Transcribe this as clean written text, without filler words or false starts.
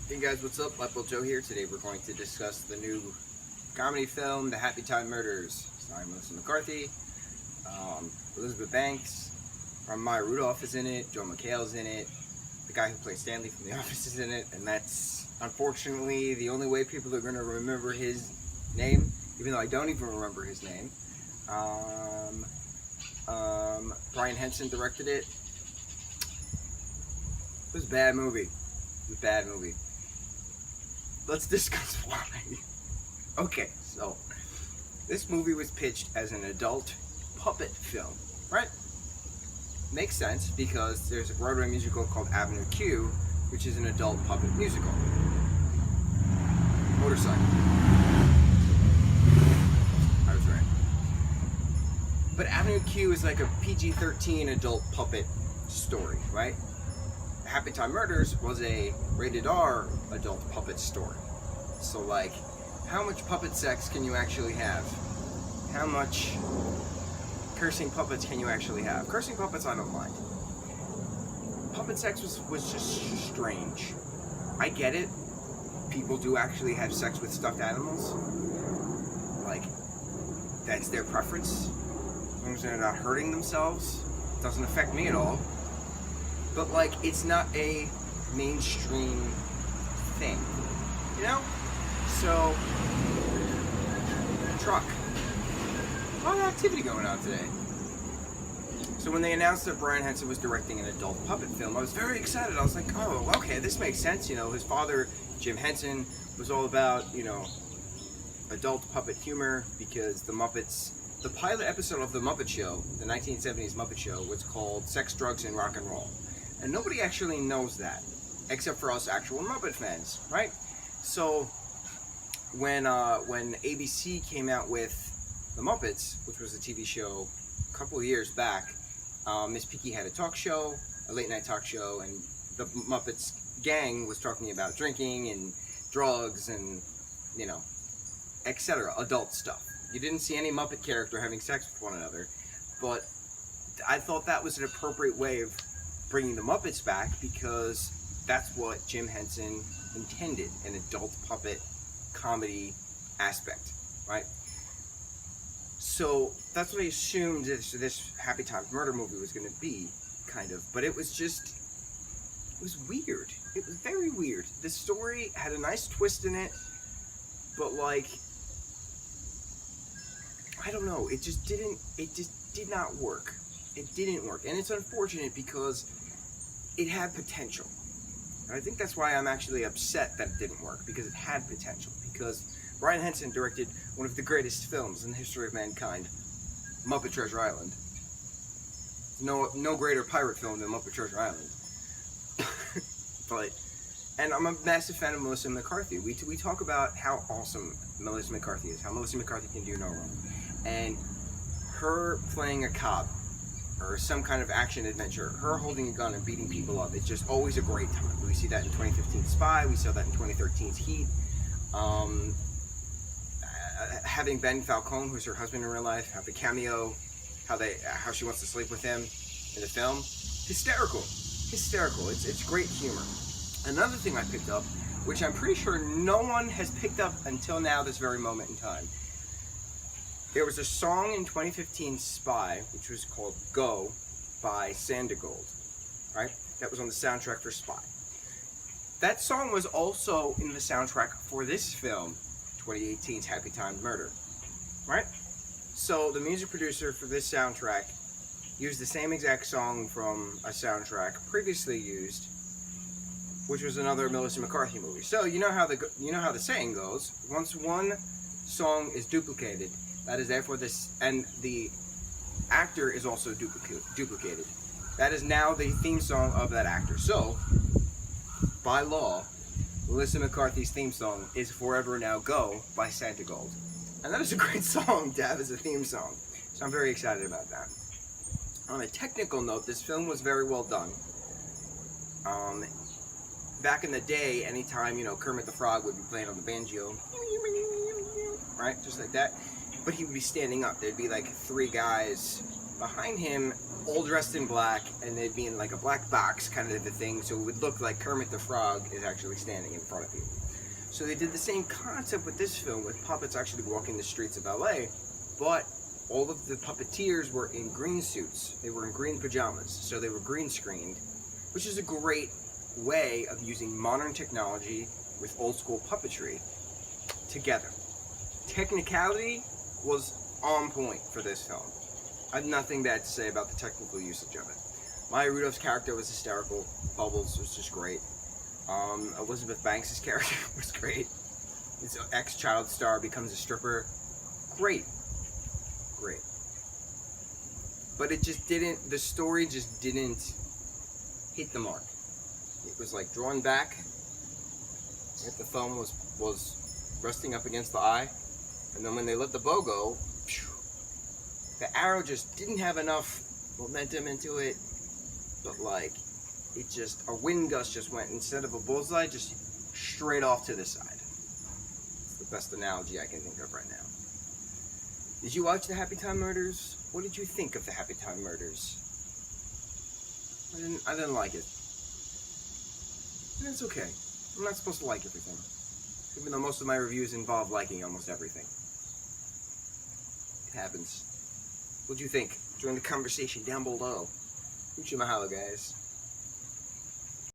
Hey guys, what's up? lightboltjoe here. Today we're going to discuss the new comedy film, The Happytime Murders, starring Melissa McCarthy, Elizabeth Banks, Maya Rudolph is in it, Joel McHale's in it, the guy who plays Stanley from The Office is in it, and that's unfortunately the only way people are going to remember his name, even though I don't even remember his name. Brian Henson directed it. It was a bad movie. Let's discuss why. Okay, so this movie was pitched as an adult puppet film, right? Makes sense because there's a Broadway musical called Avenue Q, which is an adult puppet musical. Motorcycle. I was right. But Avenue Q is like a PG-13 adult puppet story, right? Happytime Murders was a rated R adult puppet story. So like, how much puppet sex can you actually have? How much cursing puppets can you actually have? Cursing puppets I don't mind. Puppet sex was just strange. I get it. People do actually have sex with stuffed animals. Like, that's their preference. As long as they're not hurting themselves, it doesn't affect me at all. But like, it's not a mainstream thing, you know? So, truck. A lot of activity going on today. So when they announced that Brian Henson was directing an adult puppet film, I was very excited. I was like, oh, okay, this makes sense. You know, his father, Jim Henson, was all about, you know, adult puppet humor because the Muppets, the pilot episode of The Muppet Show, the 1970s Muppet Show, was called Sex, Drugs, and Rock and Roll. And nobody actually knows that, except for us actual Muppet fans, right? So when ABC came out with The Muppets, which was a TV show a couple of years back, Miss Piggy had a talk show, a late night talk show, and the Muppets gang was talking about drinking and drugs and, you know, etc., adult stuff. You didn't see any Muppet character having sex with one another, but I thought that was an appropriate way of bringing the Muppets back because that's what Jim Henson intended, an adult puppet comedy aspect, right? So that's what I assumed this Happytime Murder movie was going to be, kind of, but it was weird. It was very weird. The story had a nice twist in it, but like, I don't know, it just did not work. It didn't work, and it's unfortunate because it had potential. And I think that's why I'm actually upset that it didn't work, because it had potential. Because Brian Henson directed one of the greatest films in the history of mankind, Muppet Treasure Island. No greater pirate film than Muppet Treasure Island. And I'm a massive fan of Melissa McCarthy. We talk about how awesome Melissa McCarthy is, how Melissa McCarthy can do no wrong. And her playing a cop, or some kind of action adventure, her holding a gun and beating people up, it's just always a great time. We see that in 2015's Spy, we saw that in 2013's Heat. Having Ben Falcone, who's her husband in real life, have the cameo, how she wants to sleep with him in the film, hysterical. It's great humor. Another thing I picked up, which I'm pretty sure no one has picked up until now, this very moment in time. There was a song in 2015's Spy, which was called Go by Sandigold, right? That was on the soundtrack for Spy. That song was also in the soundtrack for this film, 2018's Happytime Murder, right? So the music producer for this soundtrack used the same exact song from a soundtrack previously used, which was another Melissa McCarthy movie. So you know how the saying goes: once one song is duplicated, that is therefore this, and the actor is also duplicated. That is now the theme song of that actor. So, by law, Melissa McCarthy's theme song is Forever Now Go by Sandigold. And that is a great song to have as a theme song. So I'm very excited about that. On a technical note, this film was very well done. Back in the day, anytime, you know, Kermit the Frog would be playing on the banjo, right, just like that, but he would be standing up. There'd be like three guys behind him all dressed in black, and they'd be in like a black box kind of the thing, so it would look like Kermit the Frog is actually standing in front of you. So they did the same concept with this film, with puppets actually walking the streets of LA, but all of the puppeteers were in green suits. They were in green pajamas, so they were green screened, which is a great way of using modern technology with old school puppetry together. Technicality was on point for this film. I have nothing bad to say about the technical usage of it. Maya Rudolph's character was hysterical. Bubbles was just great. Elizabeth Banks' character was great. His ex-child star becomes a stripper. Great. Great. But it just didn't, the story just didn't hit the mark. It was like drawn back. If the thumb was resting up against the eye. And then when they let the bow go, the arrow just didn't have enough momentum into it. But like, it just, a wind gust just went, instead of a bullseye, just straight off to the side. It's the best analogy I can think of right now. Did you watch the Happytime Murders? What did you think of the Happytime Murders? I didn't like it. And it's okay. I'm not supposed to like everything. Even though most of my reviews involve liking almost everything. It happens. What'd you think? Join the conversation down below. Mucho mahalo, guys.